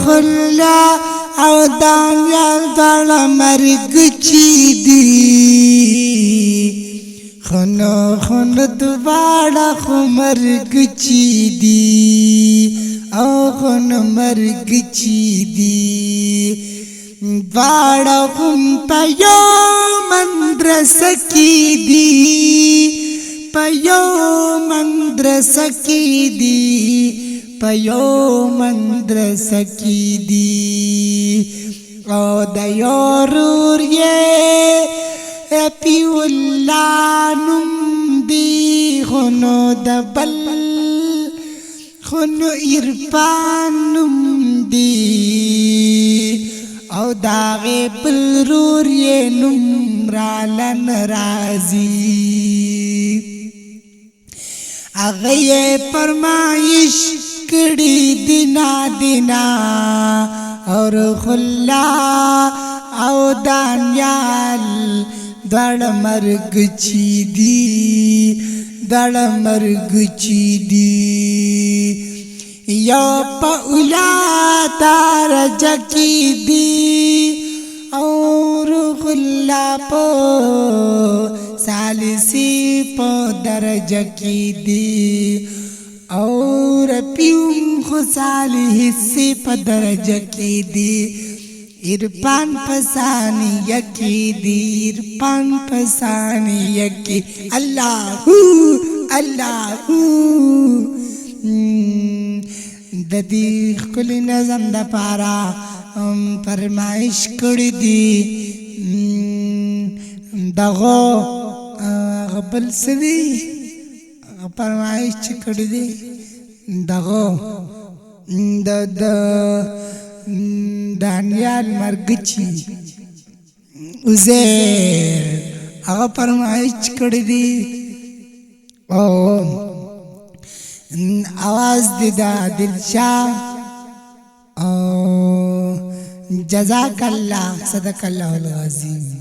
خلا او دانیال دواړه مرګ چی دی خون دواړه خو مرګ چی دی او خون مرګ چی دی دواړه هم په یو مدرسه کې دي په یو مدرسه کې دي په یو مدرسه کې دي او د یو ورور یې اپی الله نوم دی خو نو د بل خو نو عرفان نوم دی او داغه بل رور یې نوم رالن رازی هغه یې فرمایش کړي دینا دینا اور خلا او دانیال دواړه مرګ چی دی دواړه مرګ چی دی یو په اولاد درجه کې دی اور خلا په ثالثی په درجه کې دی اور پیوم خو صالح سے په درجه کې دی عرفان پسانی یکی دی عرفان پسانی یکی اللہ د دې خپل نظم د پارا فرمایش کړی دی دغه غبل سوي فرمایش کړی دی دغه د دانیال مرګ چی عزیر هغه فرمایش کړی دی او आवाज दिदा दिलशाह जज़ाकल्लाह सदक़ल्लाहुल अज़ीम।